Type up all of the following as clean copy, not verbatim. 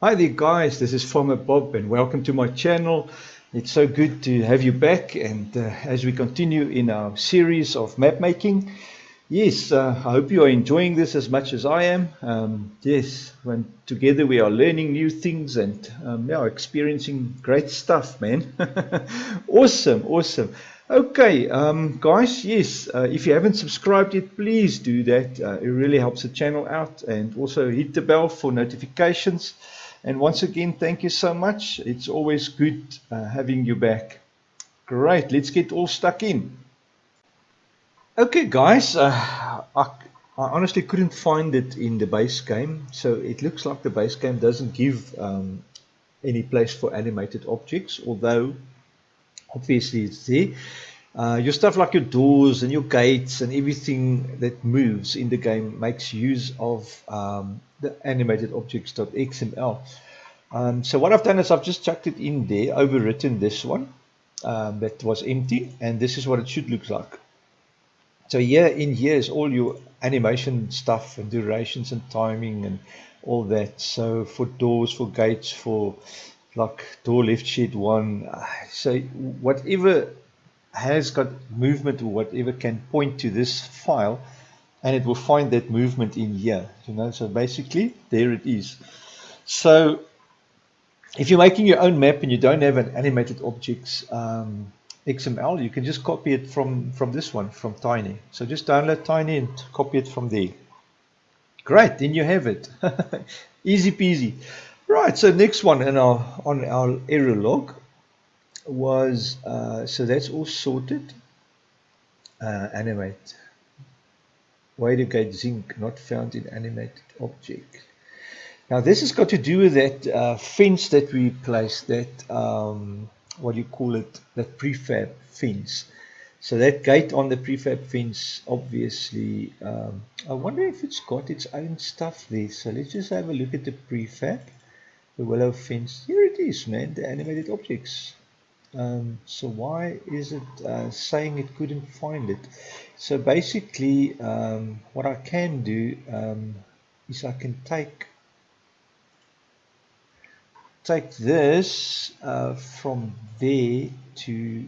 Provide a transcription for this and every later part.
Hi there guys, this is Farmer Bob and welcome to my channel. It's so good to have you back, and as we continue in our series of map making, yes, I hope you are enjoying this as much as I am. Yes, when together we are learning new things and yeah, experiencing great stuff, man. Awesome. Okay, guys, yes, if you haven't subscribed yet, please do that. It really helps the channel out, and also hit the bell for notifications. And once again, thank you so much. It's always good having you back. Great, let's get all stuck in. Okay, guys, I honestly couldn't find it in the base game, so it looks like the base game doesn't give any place for animated objects, although obviously it's there. Your stuff like your doors and your gates and everything that moves in the game makes use of the animated objects.xml. So what I've done is I've just chucked it in there, overwritten this one that was empty, and this is what it should look like. So here is all your animation stuff and durations and timing and all that. So for doors, for gates, for like door left shed one. So whatever has got movement or whatever can point to this file, and it will find that movement in here. So basically there it is. So if you're making your own map and you don't have an animated objects XML, you can just copy it from this one, from Tiny. So just download Tiny and copy it from there. Great, then you have it. Easy peasy. Right, so next one on our error log was, so that's all sorted. Animate. Wadergate zinc not found in animated object. Now this has got to do with that fence that we placed, that what do you call it, that prefab fence. So that gate on the prefab fence, obviously, I wonder if it's got its own stuff there. So let's just have a look at the prefab, the willow fence. Here it is, man, the animated objects. So why is it saying it couldn't find it? So basically, what I can do is I can take this from there to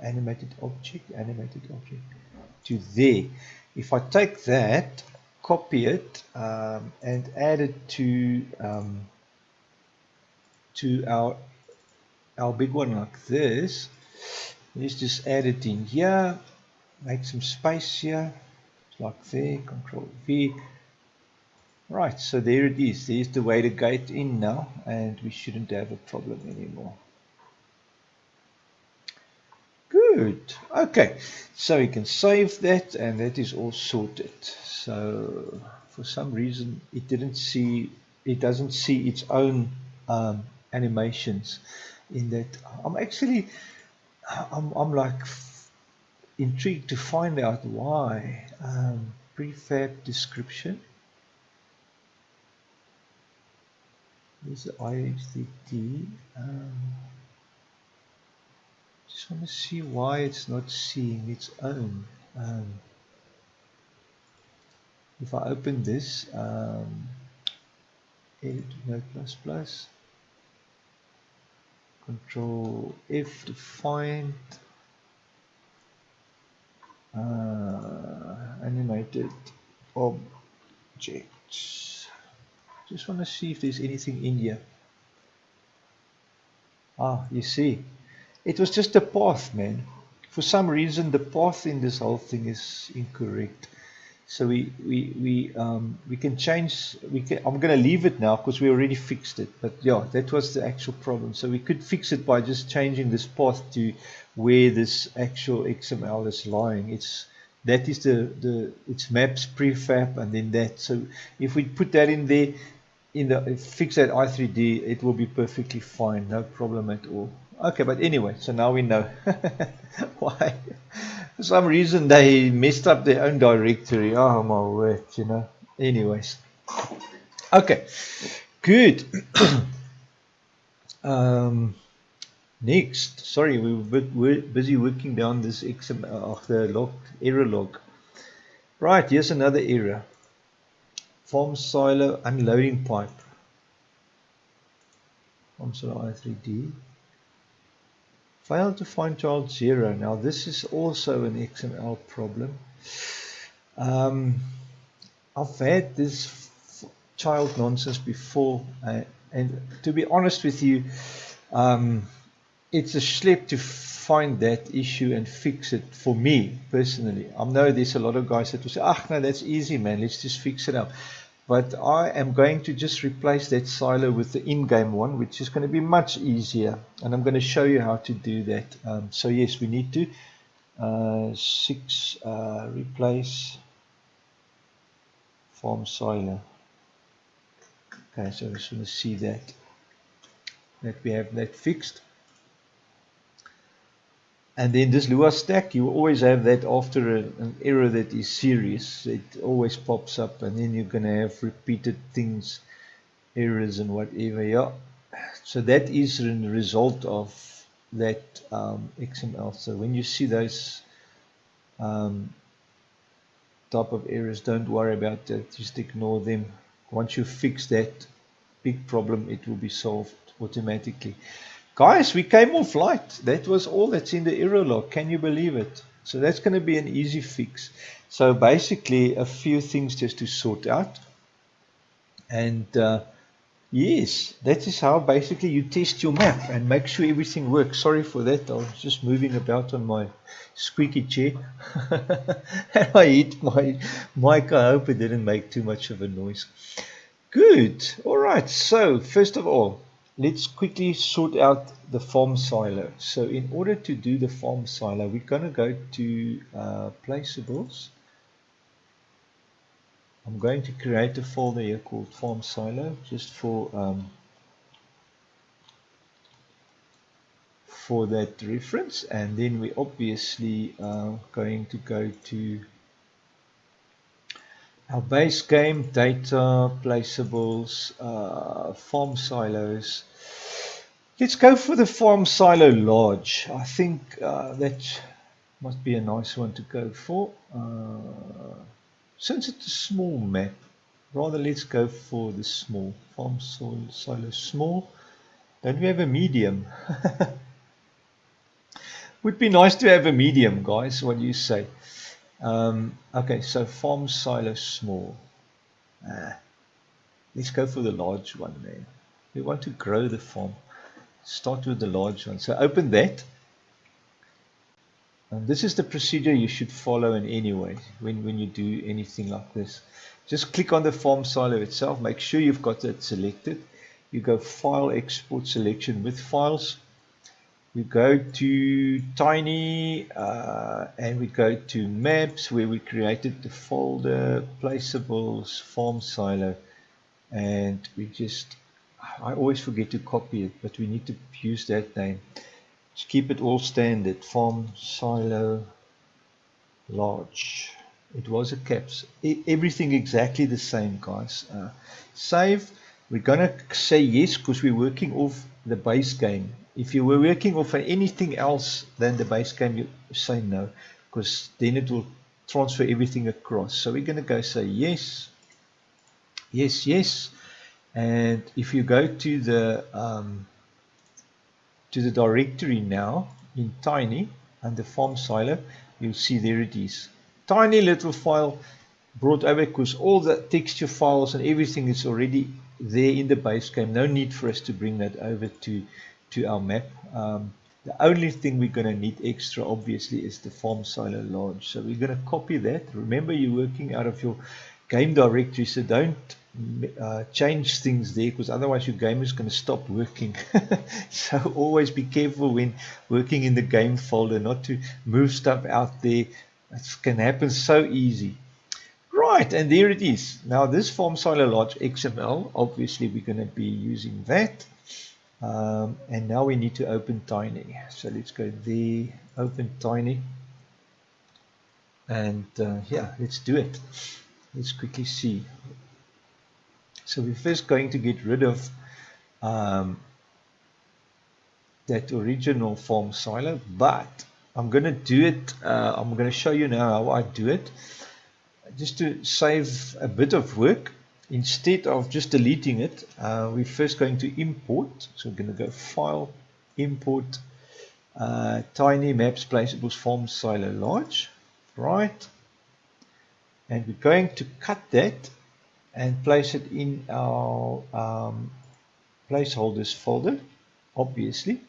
animated object to there. If I take that, copy it, and add it to our big one like this, let's just add it in here, make some space here, like there, Control V. Right, so there it is. There's the way to gate in now, and we shouldn't have a problem anymore. Good. Okay, so you can save that, and that is all sorted. So for some reason it doesn't see its own animations in that. I'm like intrigued to find out why. Prefab description. There's the IHDT. Just want to see why it's not seeing its own. If I open this, edit Node++, Control F to find animated objects. Just want to see if there's anything in here. You see, it was just a path, man. For some reason, the path in this whole thing is incorrect. So we can change. I'm going to leave it now because we already fixed it. But yeah, that was the actual problem. So we could fix it by just changing this path to where this actual XML is lying. It's maps prefab and then that. So if we put that in there, fix that i3D, it will be perfectly fine, no problem at all. Okay, but anyway, so now we know why. For some reason they messed up their own directory. Oh my word, Anyways, okay, good. Next, sorry, we were busy working down this XML of the error log. Right, here's another error. Farm silo unloading pipe. Form silo I3D. Failed to find child 0. Now this is also an XML problem. I've had this child nonsense before, and to be honest with you, it's a schlep to find that issue and fix it for me personally. I know there's a lot of guys that will say, no, that's easy, man, let's just fix it up. But I am going to just replace that silo with the in-game one, which is going to be much easier. And I'm going to show you how to do that. So yes, we need to replace farm silo. Okay, so I just want to see that we have that fixed. And then this Lua stack, you always have that after an error that is serious. It always pops up, and then you're going to have repeated things, errors and whatever. Yeah. So that is a result of that XML. So when you see those type of errors, don't worry about that. Just ignore them. Once you fix that big problem, it will be solved automatically. Guys, we came off light. That was all that's in the error log. Can you believe it? So that's going to be an easy fix. So basically a few things just to sort out. And yes, that is how basically you test your map and make sure everything works. Sorry for that. I was just moving about on my squeaky chair. And I hit my mic. I hope it didn't make too much of a noise. Good. All right. So first of all, let's quickly sort out the farm silo. So in order to do the farm silo, we're going to go to placeables. I'm going to create a folder here called farm silo just for that reference. And then we obviously are going to go to our base game, data, placeables, farm silos. Let's go for the farm silo large. I think that must be a nice one to go for. Since it's a small map, rather let's go for the small. Farm silo small. Don't we have a medium? Would be nice to have a medium, guys. What do you say? Okay, so farm silo small. Let's go for the large one there. We want to grow the farm. Start with the large one. So open that. And this is the procedure you should follow in any way when you do anything like this. Just click on the farm silo itself. Make sure you've got that selected. You go File, Export Selection with Files. We go to Tiny and we go to Maps where we created the folder, Placeables, Farm Silo. And we just, I always forget to copy it, but we need to use that name. Just keep it all standard, Farm Silo Large. It was a caps. Everything exactly the same, guys. Save. We're going to say yes because we're working off the base game. If you were working off anything else than the base game, you say no, because then it will transfer everything across. So we're going to go say yes, yes, yes. And if you go to the directory now in Tiny under Farm Silo, you'll see there it is. Tiny little file brought over because all the texture files and everything is already there in the base game. No need for us to bring that over to our map. The only thing we're going to need extra obviously is the farm silo large. So we're going to copy that. Remember, you're working out of your game directory, so don't change things there, because otherwise your game is going to stop working. So always be careful when working in the game folder not to move stuff out there. It can happen so easy. Right, and there it is. Now this farm silo large XML, obviously we're going to be using that. And now we need to open Tiny. So let's go there, open Tiny. And yeah, let's do it. Let's quickly see. So we're first going to get rid of that original farm silo, but I'm going to do it. I'm going to show you now how I do it. Just to save a bit of work, instead of just deleting it, we're first going to import. So we're going to go File, Import, Tiny Maps Placeables Form Silo Large, right? And we're going to cut that and place it in our placeholders folder, obviously.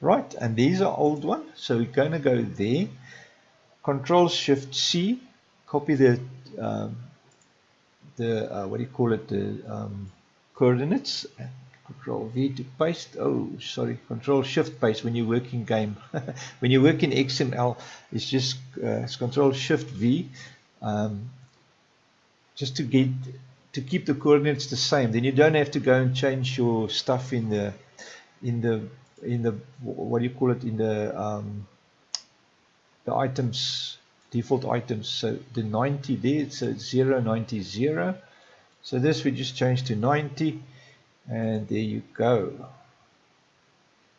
Right, and these are old one, so we're going to go there, Control Shift C, copy the what do you call it, the coordinates, and Control V to paste. Oh, sorry, Control Shift paste when you work in game. When you work in XML, it's just it's Control Shift V, just to keep the coordinates the same. Then you don't have to go and change your stuff in the what do you call it, in the items, default items. So the 90 there, so 0, 90, 0. So this we just change to 90, and there you go.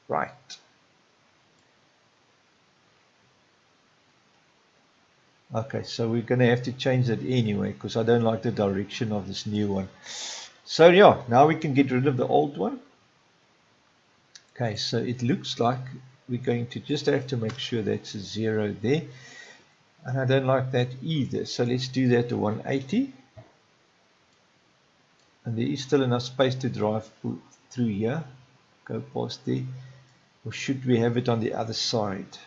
Right. Okay, so we're going to have to change that anyway, because I don't like the direction of this new one. So yeah, now we can get rid of the old one. Okay, so it looks like we're going to just have to make sure that's a 0 there. And I don't like that either. So let's do that to 180. And there is still enough space to drive through here. Go past there. Or should we have it on the other side?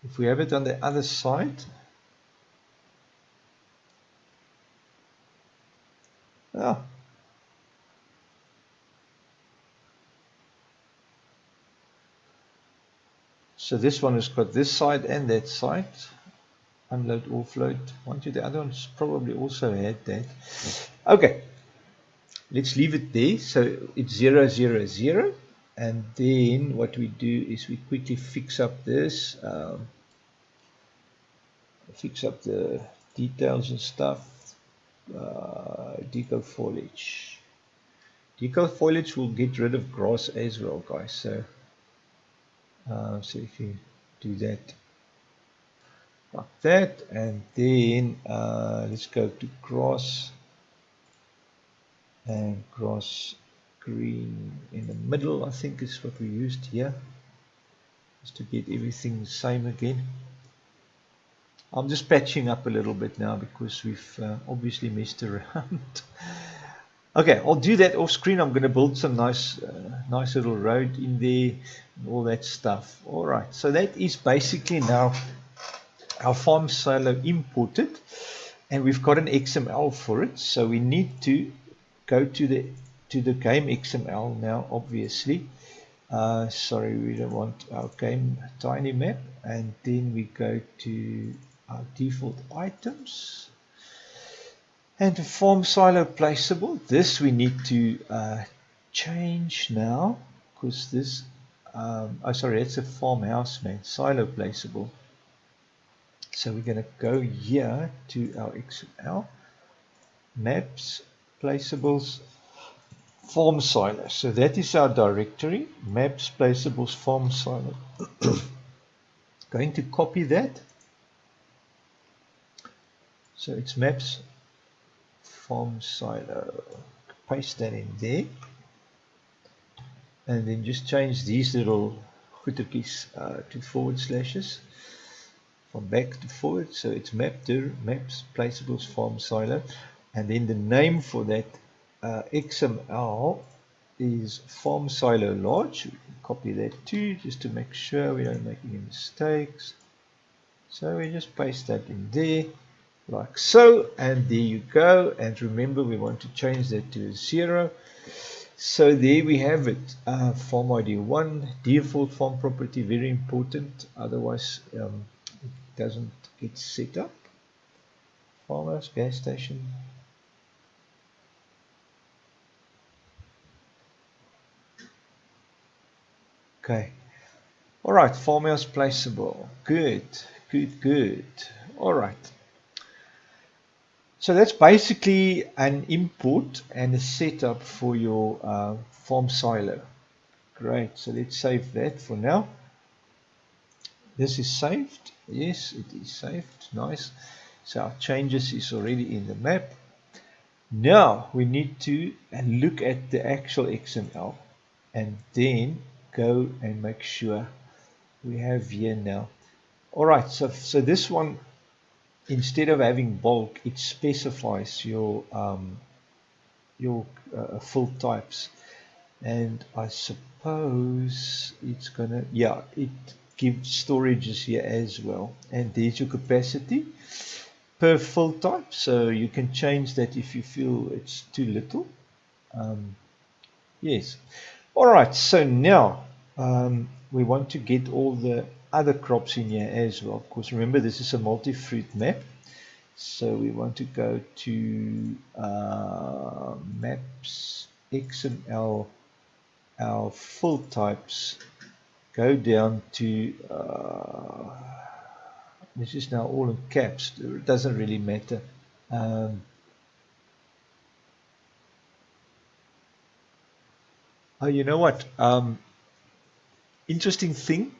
If we have it on the other side, ah, so this one has got this side and that side. Unload, offload. The other ones probably also had that. Okay, let's leave it there. So it's 0, 0, 0. And then what we do is we quickly fix up this, fix up the details and stuff. Decal foliage. Decal foliage will get rid of grass as well, guys. So, so if you do that like that, and then let's go to grass, and grass green in the middle, I think is what we used here, just to get everything the same again. I'm just patching up a little bit now because we've obviously messed around. Okay, I'll do that off screen. I'm going to build some nice little road in there and all that stuff. All right, so that is basically now our farm silo imported, and we've got an XML for it. So we need to go to the game XML now, obviously. Sorry, we don't want our game tiny map, and then we go to our default items. And the form silo placeable, this we need to change now, because this, oh sorry, it's a farmhouse, man, silo placeable. So we're going to go here to our XML, maps, placeables, form silo. So that is our directory, maps, placeables, form silo. Going to copy that. So it's maps, form silo, paste that in there, and then just change these little goetertjies to forward slashes from back to forward. So it's maps, placeables, form silo, and then the name for that XML is form silo large. We can copy that too, just to make sure we don't make any mistakes. So we just paste that in there, like so, and there you go. And remember, we want to change that to a 0. So there we have it. Form ID 1, default form property, very important, otherwise it doesn't get set up. Farmhouse, gas station. Okay. All right, farmhouse placeable. Good. All right. So that's basically an import and a setup for your farm silo. Great, so let's save that for now. This is saved. Yes, it is saved. Nice. So our changes is already in the map. Now we need to look at the actual XML and then go and make sure we have here now. Alright, so this one, instead of having bulk, it specifies your fill types. And I suppose it's gonna, yeah, it gives storages here as well. And there's your capacity per fill type, so you can change that if you feel it's too little. Yes. All right, so now we want to get all the other crops in here as well. Of course, remember this is a multi-fruit map, so we want to go to maps, XML, our fill types, go down to this is now all in caps. It doesn't really matter. Oh, you know what? Interesting thing.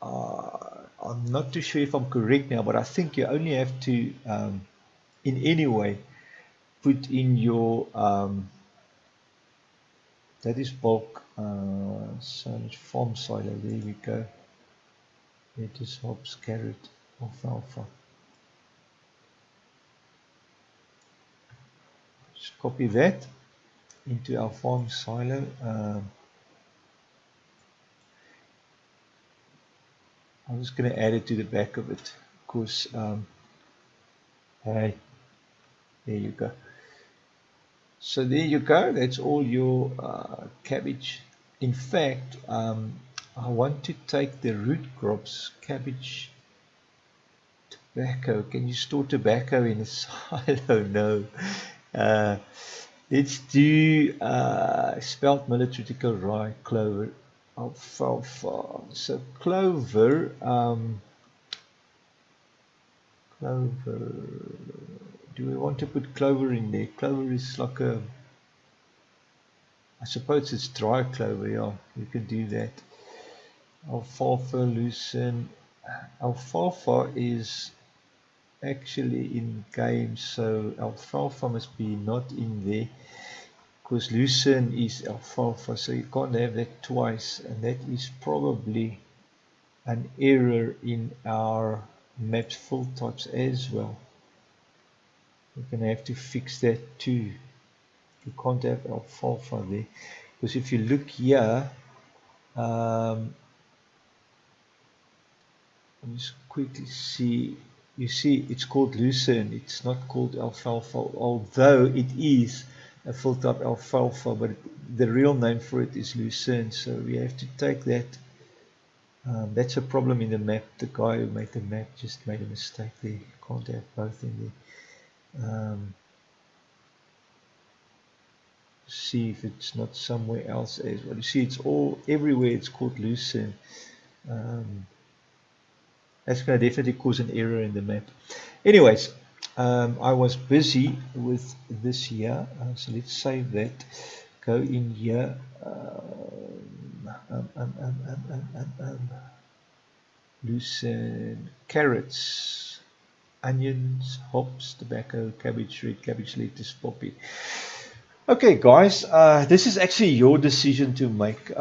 I'm not too sure if I'm correct now, but I think you only have to, in any way, put in your, that is bulk, so it's farm silo. There we go. Lettuce, hops, carrot, alfalfa. Just copy that into our farm silo. I'm just going to add it to the back of it. Of course, hey, there you go. So there you go. That's all your cabbage. In fact, I want to take the root crops, cabbage, tobacco. Can you store tobacco in a silo? No. Let's do spelt millet, triticale, rye, clover, alfalfa. So clover, clover. Do we want to put clover in there? Clover is like a, I suppose it's dry clover. Yeah, you can do that. Alfalfa, lucerne. Alfalfa is actually in game, so alfalfa must be not in there, because lucerne is alfalfa, so you can't have that twice, and that is probably an error in our maps fill types as well. We're going to have to fix that too. You can't have alfalfa there, because if you look here, let me just quickly see. You see, it's called lucerne. It's not called alfalfa, although it is a fill type alfalfa, but the real name for it is lucerne. So we have to take that. That's a problem in the map. The guy who made the map just made a mistake there. You can't have both in there. See if it's not somewhere else as well. You see, it's all everywhere. It's called lucerne. That's going to definitely cause an error in the map. Anyways, I was busy with this here, so let's save that. Go in here. Lucerne, carrots, onions, hops, tobacco, cabbage, red cabbage, lettuce, poppy. Okay, guys, this is actually your decision to make.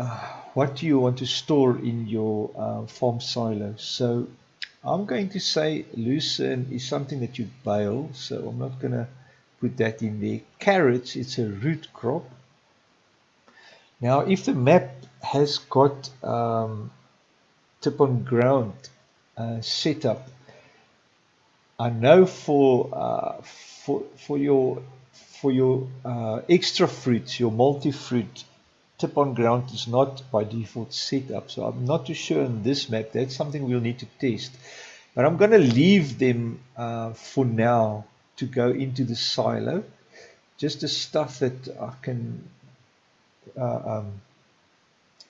What do you want to store in your farm silo? So I'm going to say lucerne is something that you bale, so I'm not going to put that in there. Carrots, it's a root crop. Now, if the map has got tip on ground set up, I know for your extra fruits, your multi-fruit, tip on ground is not by default set up. So I'm not too sure on this map. That's something we'll need to test. But I'm going to leave them for now to go into the silo. Just the stuff that I can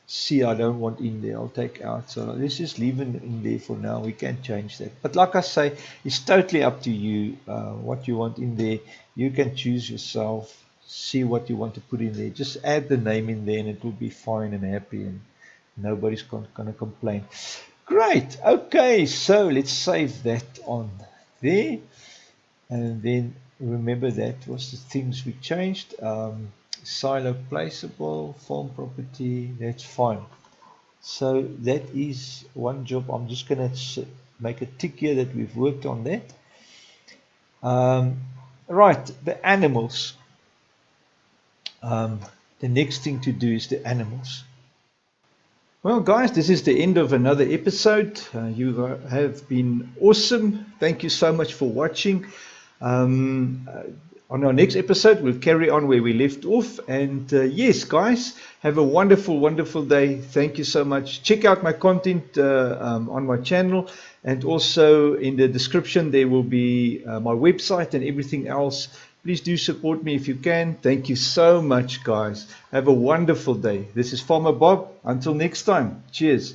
see I don't want in there, I'll take out. So let's just leave it in there for now. We can change that. But like I say, it's totally up to you what you want in there. You can choose yourself, see what you want to put in there. Just add the name in there and it will be fine and happy and nobody's going to complain. Great. Okay, so let's save that on there. And then remember that was the things we changed. Silo placeable, farm property, that's fine. So that is one job. I'm just going to make a tick here that we've worked on that. Right, the animals. The next thing to do is the animals. Well, guys, this is the end of another episode. You have been awesome. Thank you so much for watching. On our next episode, we'll carry on where we left off. And yes, guys, have a wonderful, wonderful day. Thank you so much. Check out my content on my channel. And also in the description, there will be my website and everything else. Please do support me if you can. Thank you so much, guys. Have a wonderful day. This is Farmer Bob. Until next time. Cheers.